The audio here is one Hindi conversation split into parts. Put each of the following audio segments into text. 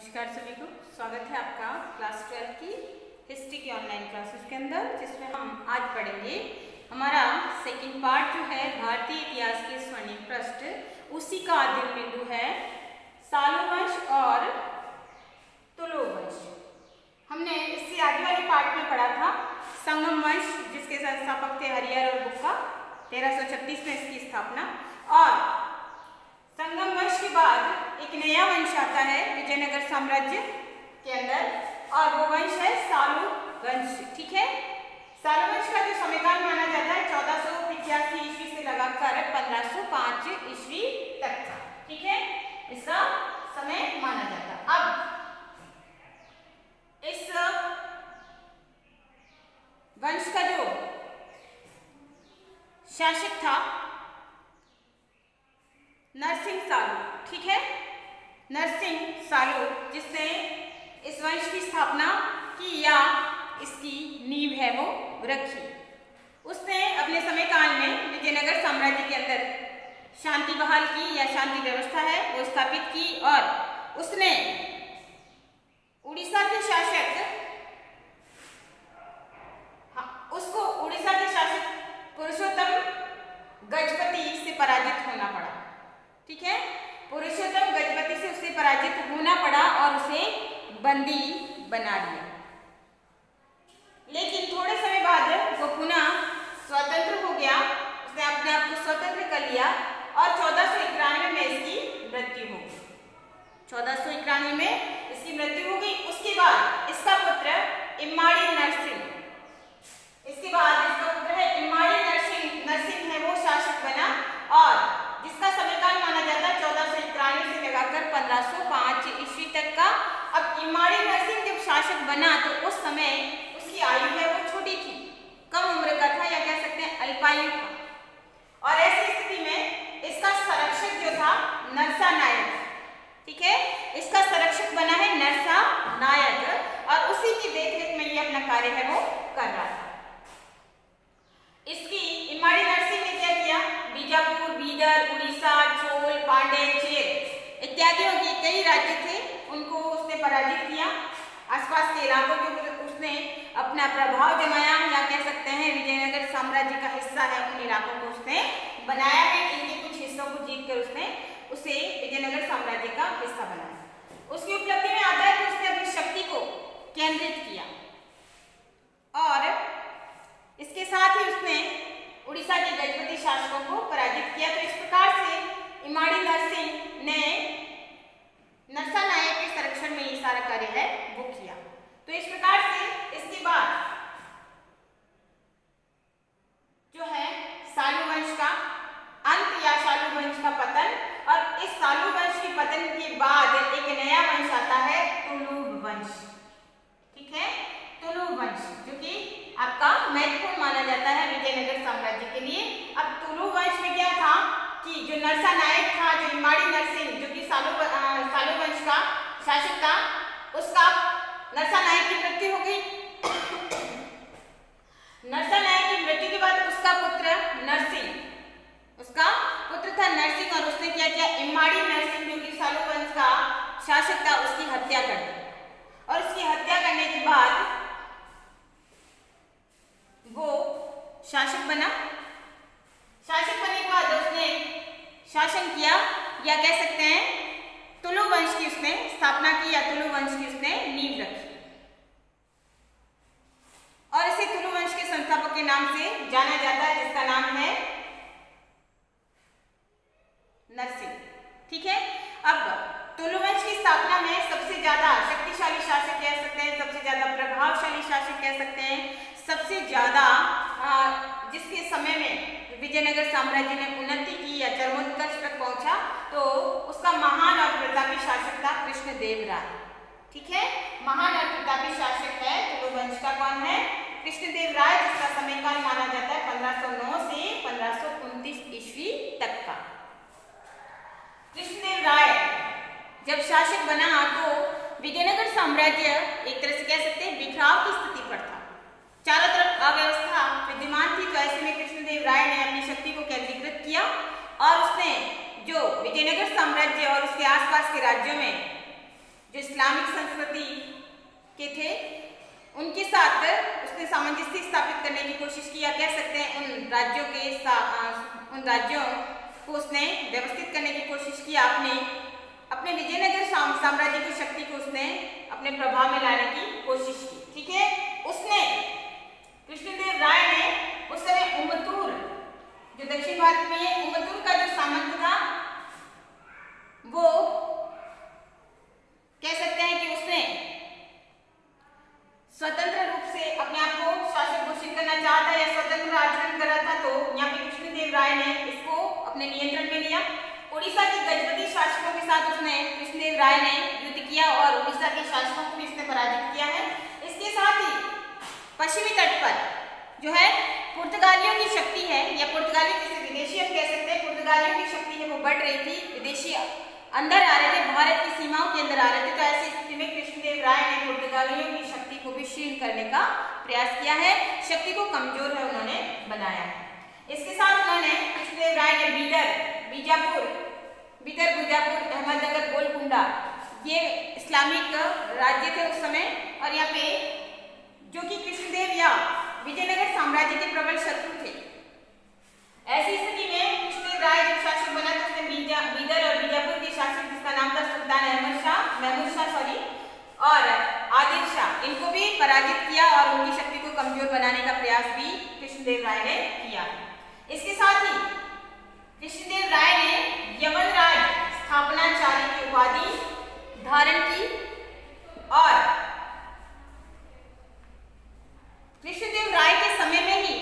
नमस्कार सभी को, स्वागत है आपका क्लास 12 की हिस्ट्री की ऑनलाइन क्लासेस के अंदर, जिसमें हम आज पढ़ेंगे हमारा सेकंड पार्ट जो है भारतीय इतिहास के स्वर्णिम पृष्ठ। उसी का आदिम बिंदु है सालू वंश और तुलु वंश। हमने इससे आगे वाले पार्ट में पढ़ा था संगम वंश, जिसके संस्थापक थे हरिहर और बुक्का। 1336 में इसकी स्थापना। और संगम वंश के बाद एक नया वंश आता है विजयनगर साम्राज्य के अंदर, और वो वंश है सालू वंश। ठीक है, सालू वंश का जो समयकाल माना जाता है 1485 ईस्वी से लगाकर 1505 ईस्वी तक का। ठीक है, इसका समय माना जाता। अब इस वंश का जो शासक था नरसिंह सालू। ठीक है, नरसिंह सालू, जिसने इस वंश की स्थापना की या इसकी नींव है वो रखी। उसने अपने समय काल में विजयनगर साम्राज्य के अंदर शांति बहाल की या शांति व्यवस्था है वो स्थापित की, और उसने उड़ीसा के शासक उसको उड़ीसा के शासक पुरुषोत्तम गजपति से पराजित होना पड़ा। ठीक है, पुरुषोत्तम गजपति से उसे पराजित होना पड़ा और उसे बंदी बना लिया। लेकिन थोड़े समय बाद वो पुनः स्वतंत्र हो गया, उसने अपने आप को स्वतंत्र कर लिया और 1491 में इसकी मृत्यु हो गई। 1491 में इसकी मृत्यु हो गई। उसके बाद इसका पुत्र इम्माड़ी नरसिंह, इसके बाद इसका पुत्र है इम्माड़ी नरसिंह है वो शासक बना, और जिसका समयकाल माना जाता है 1491 से लगाकर 1505 ईस्वी तक का। अब इम्माड़ी नरसिंह जब शासक बना तो उस समय उसकी आयु है वो छोटी थी, कम उम्र का था, या कह सकते हैं अल्पायु था। और ऐसी स्थिति में इसका संरक्षक जो था नरसा नायक। ठीक है, इसका संरक्षक बना है नरसा नायक, और उसी की देखरेख में ये अपना कार्य है वो कर रहा था। इसकी इम्माड़ी नरसिंह ने क्या किया, बीजापुर, बीदर, उड़ीसा, चोल, पांड्य, चेर इत्यादियों के कई राज्य थे, उनको उसने पराजित किया। आसपास के इलाकों के ऊपर उसने अपना प्रभाव जमाया, या कह सकते हैं विजयनगर साम्राज्य का हिस्सा है, उन इलाकों को उसने बनाया है। इनके कुछ हिस्सों को जीतकर उसने उसे विजयनगर साम्राज्य का हिस्सा बनाया। उसकी उपलब्धि में आता है कि उसने अपनी शक्ति को केंद्रित किया, और इसके साथ ही उसने उड़ीसा के गजपति शासकों को पराजित किया। तो इस प्रकार से इम्माड़ी नरसिंह ने नरसा नायक के संरक्षण में ये सारा कार्य है वो किया। तो इस प्रकार से इसके बाद जो है सालू वंश का अंत या सालू वंश का पतन, और इस सालू वंश के पतन के बाद एक नया वंश आता है तुलु वंश। ठीक है, तुलु वंश जो कि आपका महत्वपूर्ण माना जाता है विजयनगर साम्राज्य के लिए। अब तुलु वंश में क्या था कि जो नरसा नायक था, जो इम्माड़ी नरसिंह जो कि सालू वंश का शासक था, उसका नरसा नायक की मृत्यु हो गई। नरसा नायक की मृत्यु के बाद उसका पुत्र नरसिंह, उसका पुत्र था नरसिंह, और उसने क्या किया, इम्माड़ी नरसिंह जो कि सालू वंश का शासक था उसकी हत्या कर दी। और उसकी हत्या करने के बाद वो शासक बना। शासक बनने के बाद उसने शासन किया, या कह सकते हैं तुलु वंश की उसने स्थापना की, या तुलु वंश की उसने नींव रखी, और इसे तुलु वंश के संस्थापक के नाम से जाना जाता है, जिसका नाम है नरसिंह। ठीक है, अब तुलु वंश की स्थापना में सबसे ज्यादा शक्तिशाली शासक कह सकते हैं, सबसे ज्यादा प्रभावशाली शासक कह सकते हैं, सबसे ज्यादा जिसके समय में विजयनगर साम्राज्य ने उन्नति की या चरमोत्कर्ष तक पहुंचा, तो उसका महान और प्रतापी शासक था कृष्णदेवराय। ठीक है, महान और प्रतापी शासक है तुलु वंश का कौन है, कृष्णदेवराय, जिसका समयकाल माना जाता है 1509 से 1529 ईस्वी तक का। कृष्णदेवराय जब शासक बना तो विजयनगर साम्राज्य एक तरह से कह सकते हैं बिखराव की स्थिति पर था, चारों तरफ अव्यवस्था विद्यमान थी। तो ऐसे में कृष्णदेवराय ने अपनी शक्ति को केंद्रीकृत किया, और उसने जो विजयनगर साम्राज्य और उसके आसपास के राज्यों में जो इस्लामिक संस्कृति के थे उनके साथ उसने सामंजस्य स्थापित करने की कोशिश की, या कह सकते हैं उन राज्यों को उसने व्यवस्थित करने की कोशिश की। अपने विजयनगर साम्राज्य की शक्ति को उसने अपने प्रभाव में लाने की कोशिश की। ठीक है, उसने कृष्णदेव राय ने उस समय उमतूर, जो दक्षिण भारत में है, उमतूर का जो सामंत था वो कह सकते हैं कि उसने स्वतंत्र रूप से अपने आप को शासक घोषित करना चाहता या स्वतंत्र आचरण कर रहा था। तो यहाँ पे कृष्णदेव राय ने इसको अपने नियंत्रण में लिया। उड़ीसा के गजपति शासकों के साथ उसने कृष्णदेव राय ने युद्ध किया और उड़ीसा के शासकों को भी इसने पराजित किया है। इसके साथ ही पश्चिमी तट पर जो है पुर्तगालियों की शक्ति है, या पुर्तगाली जिसे विदेशी हम कह सकते हैं, पुर्तगालियों की शक्ति है वो बढ़ रही थी। विदेशी अंदर आ रहे थे, भारत की सीमाओं के अंदर आ रहे थे। तो ऐसी स्थिति में कृष्णदेव राय ने पुर्तगालियों की शक्ति को भी क्षीण करने का प्रयास किया है, शक्ति को कमजोर है उन्होंने बनाया है। इसके साथ उन्होंने कृष्णदेव राय ने बीदर, बुजापुर, अहमदनगर, गोलकुंडा, ये इस्लामिक राज्य थे उस समय, और यहाँ पे जो कि कृष्णदेव या विजयनगर साम्राज्य के प्रबल शत्रु थे। ऐसी स्थिति में कृष्णदेव राय जब शासक बना तो उसने बीदर और बीजापुर के शासक, जिसका नाम था सुल्तान महमूद शाह और आदिल शाह, इनको भी पराजित किया और उनकी शक्ति को कमजोर बनाने का प्रयास भी कृष्णदेव राय ने किया। इसके साथ ही कृष्णदेव राय ने यमनराज स्थापनाचार्य की उपाधि धारण की और कृष्णदेव राय के समय में ही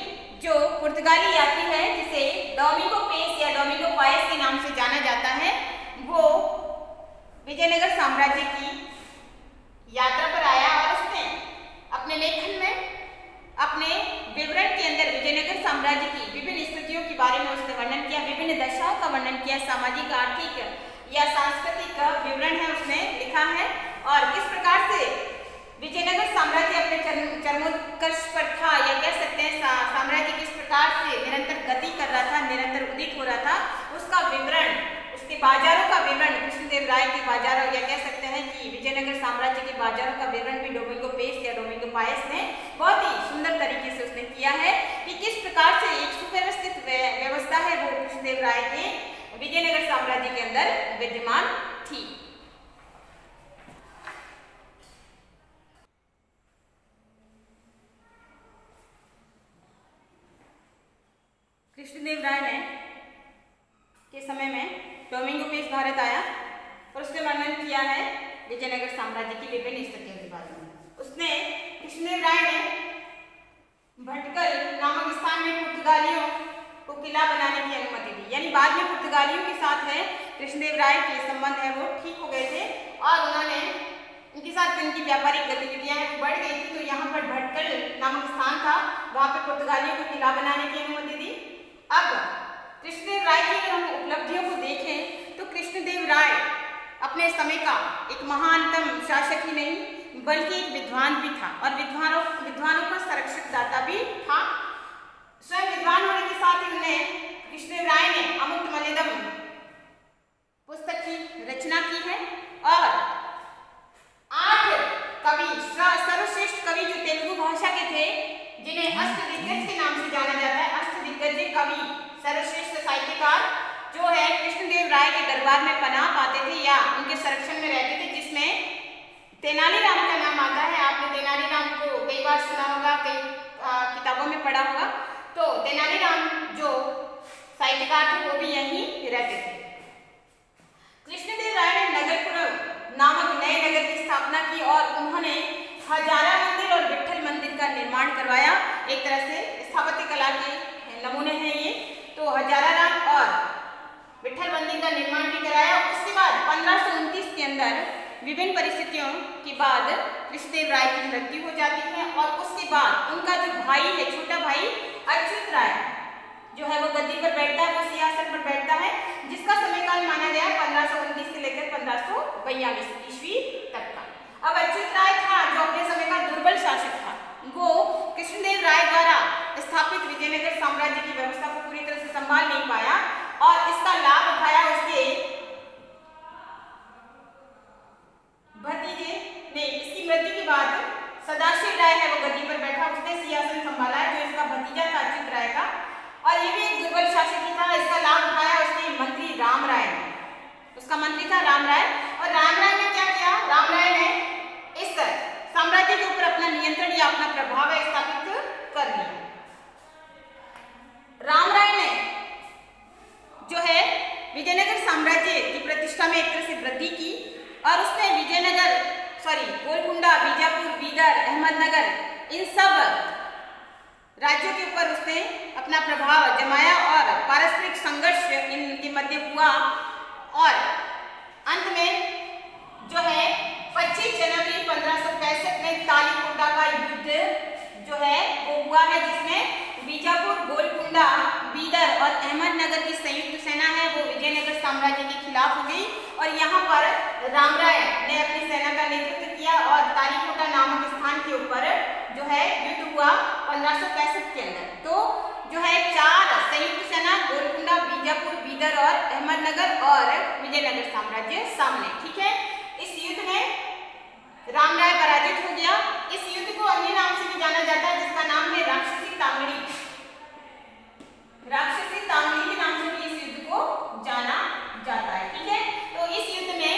जो पुर्तगाली यात्री है, जिसे डोमिंगो पेस या डोमिंगो पायस के नाम से जाना जाता है, वो विजयनगर साम्राज्य की यात्रा पर आया और उसने अपने लेखन में, अपने विवरण के अंदर विजयनगर साम्राज्य की विभिन्न स्थितियों के बारे में उसने वर्णन किया, विभिन्न दशाओं का वर्णन किया, सामाजिक, आर्थिक या सांस्कृतिक विवरण है उसने लिखा है, और किस प्रकार से विजयनगर साम्राज्य अपने चरमोत्कर्ष पर था, या कह सकते हैं साम्राज्य किस प्रकार से निरंतर गति कर रहा था, निरंतर उदित हो रहा था, उसका विवरण, उसके बाजारों का विवरण, कृष्णदेव राय के बाजारों, या कह सकते हैं कि विजयनगर साम्राज्य के बाजारों का विवरण भी डोमिंगो पेस या डोमिंगो पायस ने बहुत ही सुंदर तरीके से उसने किया है कि किस प्रकार से एक सुव्यवस्थित व्यवस्था है वो कृष्णदेव राय के विजयनगर साम्राज्य के अंदर विद्यमान थी। कृष्णदेव राय ने के समय में डोमिंगो पेस भारत आया और उसने वर्णन किया है विजयनगर साम्राज्य की विभिन्न स्थितियों के बारे में। उसने कृष्णदेव राय ने भटकल नामक स्थान में पुर्तगालियों को किला बनाने की अनुमति दी, यानी बाद में पुर्तगालियों के साथ है कृष्णदेव राय के संबंध है वो ठीक हो गए थे और उन्होंने उनके साथ उनकी व्यापारिक गतिविधियां बढ़ गई थी। तो यहाँ पर भटकल नामक स्थान था, वहां पे पुर्तगालियों को किला बनाने की अनुमति दी। अब कृष्णदेव राय की अगर हम उपलब्धियों को देखें तो कृष्णदेव राय अपने समय का एक महानतम शासक ही नहीं बल्कि एक विद्वान भी था और विद्वानों का संरक्षक दाता भी था। स्वयं विद्वान होने के साथ ही उन्हें कृष्णदेव राय ने अमुक्तमाल्यदम पुस्तक की रचना की है और 8 कवि, सर्वश्रेष्ठ कवि जो तेलुगु भाषा के थे, जिन्हें अष्टदिग्गज के नाम से जाना जाता है, अष्टदिग्गज कवि, सर्वश्रेष्ठ साहित्यकार जो है कृष्णदेव राय के दरबार में पनाह पाते थे या उनके संरक्षण में रहते थे, जिसमें तेनालीराम का नाम आता है। आपने तेनालीराम को कई बार सुना होगा, कई किताबों में पढ़ा होगा। तो तेनालीराम जो साहित्यकार थे वो भी यहीं रहते थे। कृष्णदेव राय ने नगरपुरम नामक नए नगर की स्थापना की और उन्होंने हजारा मंदिर और विट्ठल मंदिर का निर्माण करवाया। एक तरह से स्थापत्य कला के नमूने हैं ये। तो हजाराराम और विट्ठल मंदिर का निर्माण भी कराया। उसके बाद 1529 के अंदर विभिन्न परिस्थितियों के बाद कृष्णदेव राय की मृत्यु हो जाती है और उसके बाद उनका जो भाई है, छोटा भाई अच्युत राय जो है वो गद्दी पर बैठता है, वो सिंहासन पर बैठता है, जिसका समयकाल माना गया 1529 से लेकर 1542 ईस्वी तक का। अब अच्युत राय था जो अपने समय का दुर्बल शासक था, वो कृष्णदेव राय द्वारा स्थापित विजयनगर साम्राज्य की व्यवस्था को पूरी तरह से संभाल नहीं पाया और इसका लाभ उठाया उसके भतीजे विजयनगर साम्राज्य की प्रतिष्ठा में एक तरह से वृद्धि की और उसने गोलकुंडा, बीजापुर, बीदर, अहमदनगर इन सब राज्यों के ऊपर उसने अपना प्रभाव जमाया और पारस्परिक संघर्ष इनके मध्य हुआ और अंत में जो है 25 जनवरी 1565 में तालीकोटा का युद्ध जो है वो हुआ है, जिसमें बीजापुर, गोलकुंडा, बीदर और अहमदनगर की संयुक्त सेना है वो विजयनगर साम्राज्य के खिलाफ हो गई और यहाँ पर रामराय ने अपनी सेना का नेतृत्व किया और तालीकोटा नामक स्थान के ऊपर जो है युद्ध हुआ 1565 के अंदर। तो जो है 4 संयुक्त सेना गोलकुंडा, बीजापुर, बीदर और अहमदनगर और विजयनगर साम्राज्य सामने, ठीक है। इस युद्ध में रामराय पराजित हो गया। इस युद्ध को अन्य नाम से भी जाना जाता है जिसका नाम है राक्षसी तांगड़ी। राक्षसी तांगड़ी के नाम से भी इस युद्ध को जाना जाता है, ठीक है। तो इस युद्ध में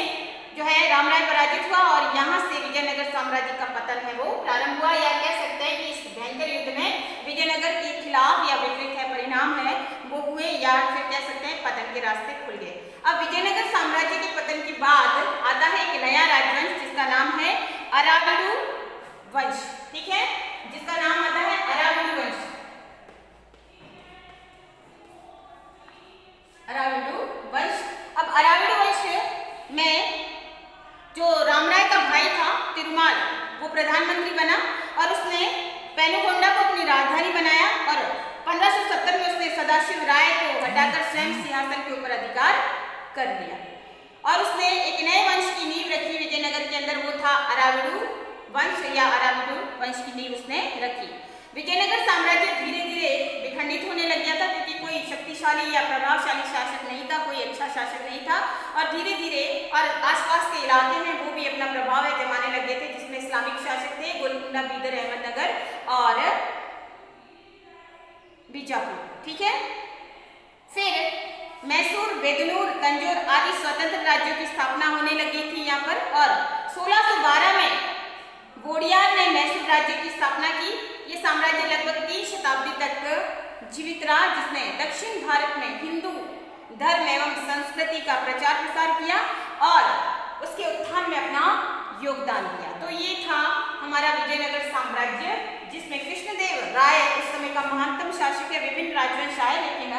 जो है रामराय पराजित हुआ और यहाँ से विजयनगर साम्राज्य का पतन है वो प्रारंभ हुआ, या कह सकते हैं कि इस भयंकर युद्ध में विजयनगर के खिलाफ या विपरीत है परिणाम है वो हुए, या फिर कह सकते हैं पतन के रास्ते खुल गए। अब विजयनगर साम्राज्य के पतन के बाद आता है एक नया राजवंश जिसका नाम है अराविडु वंश, ठीक है, जिसका नाम आता है अराविडु वंश। अराविडु वंश। अब अराविडु वंश में जो रामराय का भाई था तिरुमाल वो प्रधानमंत्री बना और उसने पेनुगोंडा को अपनी राजधानी बनाया और 1570 में उसने सदाशिव राय को हटाकर स्वयं सिंहासन के ऊपर अधिकार कर लिया और उसने एक नए वंश की नींव रखी विजयनगर के अंदर, वो था अराविडु वंश या अराविडु वंश की नींव उसने रखी। विजयनगर साम्राज्य धीरे धीरे विखंडित होने लग गया था क्योंकि कोई शक्तिशाली या प्रभावशाली शासक नहीं था, कोई अच्छा शासक नहीं था और धीरे धीरे और आसपास के इलाके हैं वो भी अपना प्रभाव जमाने लग गए थे, जिसमें इस्लामिक शासक थे गोलकुंडा, बीदर, अहमदनगर और बीजापुर, ठीक है। फिर मैसूर, बेदनूर, तंजौर आदि स्वतंत्र राज्यों की स्थापना होने लगी थी यहाँ पर और 1612 में गोड़ियार ने मैसूर राज्य की स्थापना की। ये साम्राज्य लगभग 3 शताब्दी तक जीवित रहा, जिसने दक्षिण भारत में हिंदू धर्म एवं संस्कृति का प्रचार प्रसार किया और उसके उत्थान में अपना योगदान दिया। तो ये था हमारा विजयनगर साम्राज्य, जिसमें कृष्णदेव राय उस समय का महानतम शासक है। विभिन्न राजवंश आए लेकिन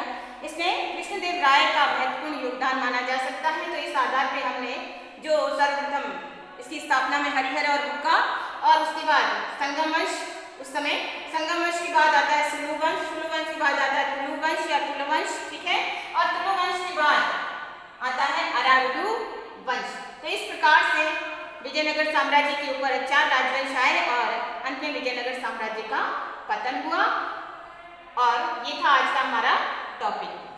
इसमें कृष्णदेव राय का महत्वपूर्ण योगदान माना जा सकता है। तो इस आधार पर हमने जो सर्वप्रथम इसकी स्थापना में हरिहर और बुक्का और उसके बाद संगम वंश, उस समय संगम वंश के बाद आता है सुलु वंश, सुलु वंश के बाद आता है तुलु वंश या तुल वंश, ठीक है, और तुलु वंश के बाद आता है अराविडु वंश। तो इस प्रकार से विजयनगर साम्राज्य के ऊपर 4 राजवंश आए और अंत में विजयनगर साम्राज्य का पतन हुआ और ये था आज का हमारा टॉपिक।